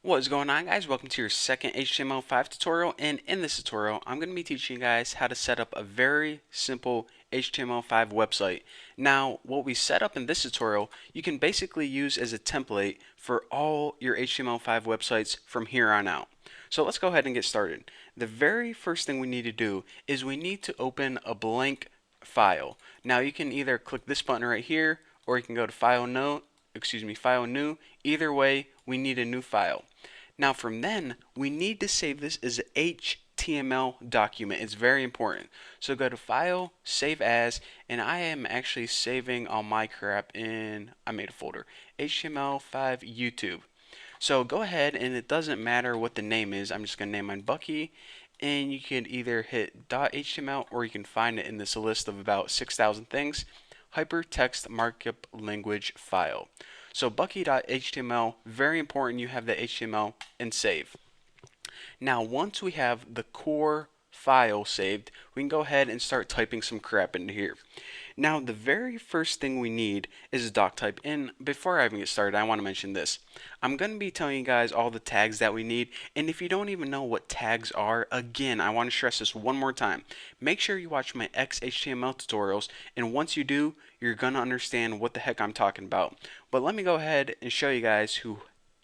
What is going on, guys? Welcome to your second HTML5 tutorial, and in this tutorial I'm going to be teaching you guys how to set up a very simple HTML5 website. Now what we set up in this tutorial you can basically use as a template for all your HTML5 websites from here on out. So let's go ahead and get started. The very first thing we need to do is we need to open a blank file. Now you can either click this button right here, or you can go to File New. Either way, we need a new file. Now from then, we need to save this as an HTML document. It's very important. So go to File, Save As, and I am actually saving all my crap in, I made a folder, HTML5 YouTube. So go ahead, and it doesn't matter what the name is. I'm just going to name mine Bucky, and you can either hit .html or you can find it in this list of about 6,000 things. Hypertext Markup Language File. So Bucky.html, very important you have the HTML, and save. Now once we have the core file saved, we can go ahead and start typing some crap into here. Now the very first thing we need is Doctype, and before I even get started I want to mention this. I'm going to be telling you guys all the tags that we need, and if you don't even know what tags are, again I want to stress this one more time. Make sure you watch my XHTML tutorials, and once you do, you're going to understand what the heck I'm talking about. But let me go ahead and show you guys who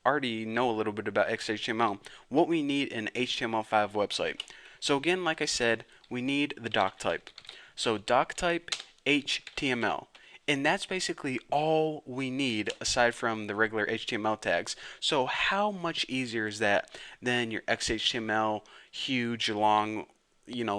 already know a little bit about XHTML what we need in an HTML5 website. So again, like I said, we need the Doctype. So Doctype HTML. And that's basically all we need aside from the regular HTML tags. So how much easier is that than your XHTML huge long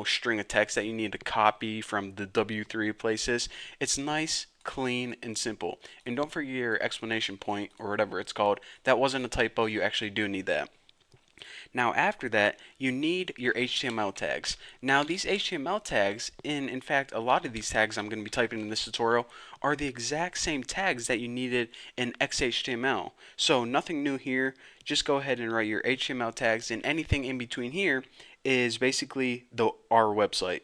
string of text that you need to copy from the W3 places? It's nice, clean, and simple. And don't forget your exclamation point or whatever it's called. That wasn't a typo, you actually do need that. Now after that, you need your HTML tags. Now these HTML tags, in fact a lot of these tags I'm going to be typing in this tutorial, are the exact same tags that you needed in XHTML. So nothing new here, just go ahead and write your HTML tags, and anything in between here is basically our website.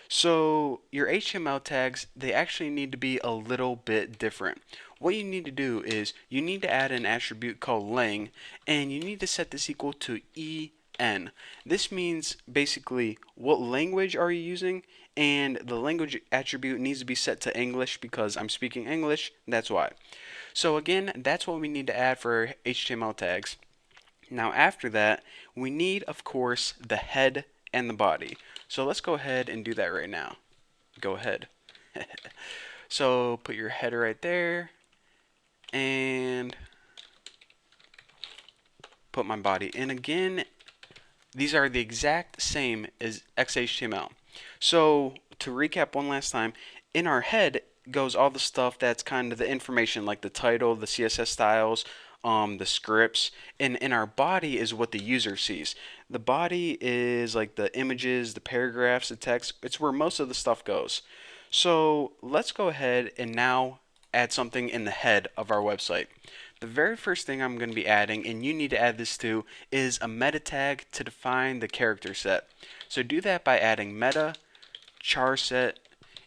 So your HTML tags, they actually need to be a little bit different. What you need to do is you need to add an attribute called lang, and you need to set this equal to en. This means basically what language are you using, and the language attribute needs to be set to English because I'm speaking English, that's why. So again, that's what we need to add for HTML tags. Now after that, we need, of course, the head and the body. So let's go ahead and do that right now. Go ahead. So put your header right there, and put my body. And again, these are the exact same as XHTML. So to recap one last time, in our head goes all the stuff that's kind of the information, like the title, the CSS styles, the scripts, and in our body is what the user sees. The body is like the images, the paragraphs, the text. It's where most of the stuff goes. So let's go ahead and now add something in the head of our website. The very first thing I'm going to be adding, and you need to add this to, is a meta tag to define the character set. So do that by adding meta char set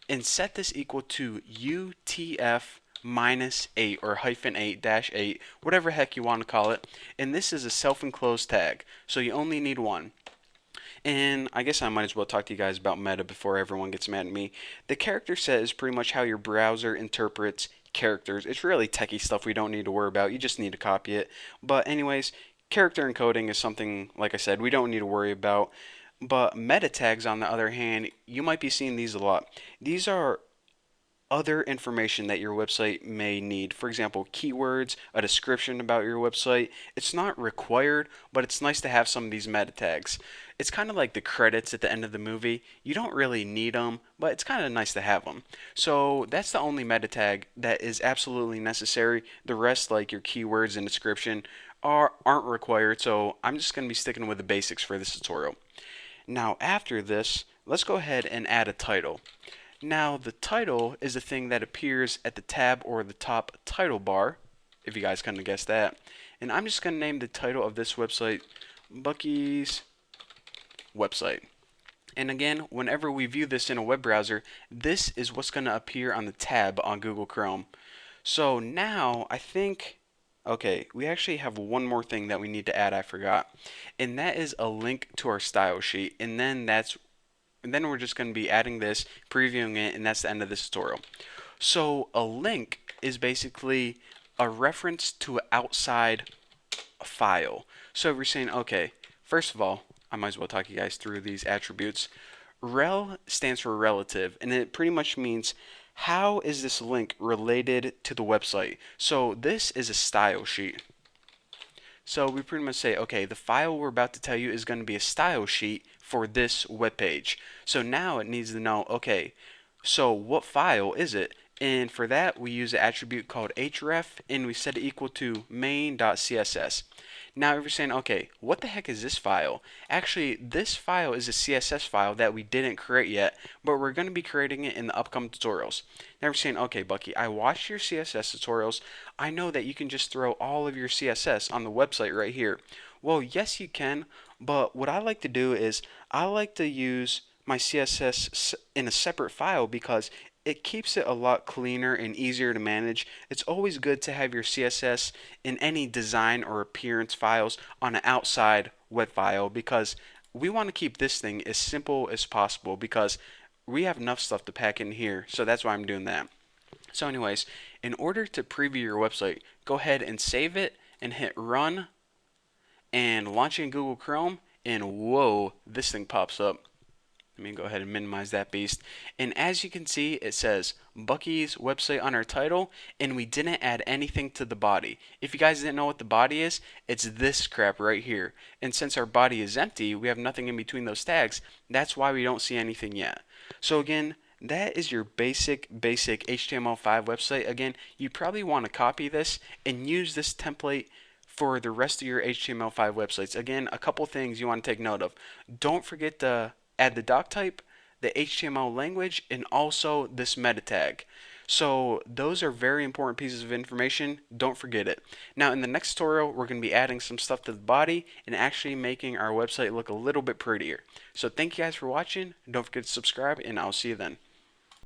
and set this equal to UTF -8 or -8, whatever heck you want to call it. And this is a self-enclosed tag, so you only need one. And I guess I might as well talk to you guys about meta before everyone gets mad at me. The character set is pretty much how your browser interprets characters. It's really techie stuff we don't need to worry about. You just need to copy it. But anyways, character encoding is something, like I said, we don't need to worry about. But meta tags, on the other hand, you might be seeing these a lot. These are other information that your website may need. For example, keywords, a description about your website. It's not required, but it's nice to have some of these meta tags. It's kind of like the credits at the end of the movie. You don't really need them, but it's kind of nice to have them. So that's the only meta tag that is absolutely necessary. The rest, like your keywords and description, aren't required, so I'm just going to be sticking with the basics for this tutorial. Now after this, let's go ahead and add a title. Now the title is the thing that appears at the tab or the top title bar, if you guys couldn't have guessed that. And I'm just going to name the title of this website Bucky's Website. And again, whenever we view this in a web browser, this is what's going to appear on the tab on Google Chrome. So now I think Okay, we actually have one more thing that we need to add, I forgot. And that is a link to our style sheet. And then we're just going to be adding this, previewing it, and that's the end of this tutorial. So a link is basically a reference to an outside file. So if you're saying, okay, first of all, I might as well talk you guys through these attributes. Rel stands for relative, and it pretty much means how is this link related to the website. So this is a style sheet. So we pretty much say, okay, the file we're about to tell you is going to be a style sheet for this web page. So now it needs to know, okay, so what file is it? And for that, we use an attribute called href, and we set it equal to main.css. Now, if you're saying, okay, what the heck is this file? Actually, this file is a CSS file that we didn't create yet, but we're going to be creating it in the upcoming tutorials. Now, you're saying, okay, Bucky, I watched your CSS tutorials. I know that you can just throw all of your CSS on the website right here. Well, yes, you can, but what I like to do is I like to use my CSS in a separate file because it keeps it a lot cleaner and easier to manage. It's always good to have your CSS in any design or appearance files on an outside web file because we want to keep this thing as simple as possible because we have enough stuff to pack in here. So that's why I'm doing that. So anyways, in order to preview your website, go ahead and save it and hit run and launch it in Google Chrome, and whoa, this thing pops up. Let me go ahead and minimize that beast. And as you can see, it says Bucky's website on our title, and we didn't add anything to the body. If you guys didn't know what the body is, it's this crap right here. And since our body is empty, we have nothing in between those tags. That's why we don't see anything yet. So again, that is your basic HTML5 website. Again, you probably want to copy this and use this template for the rest of your HTML5 websites. Again, a couple things you want to take note of. Don't forget to add the doctype, the HTML language, and also this meta tag. So those are very important pieces of information. Don't forget it. Now in the next tutorial, we're going to be adding some stuff to the body and actually making our website look a little bit prettier. So thank you guys for watching. Don't forget to subscribe, and I'll see you then.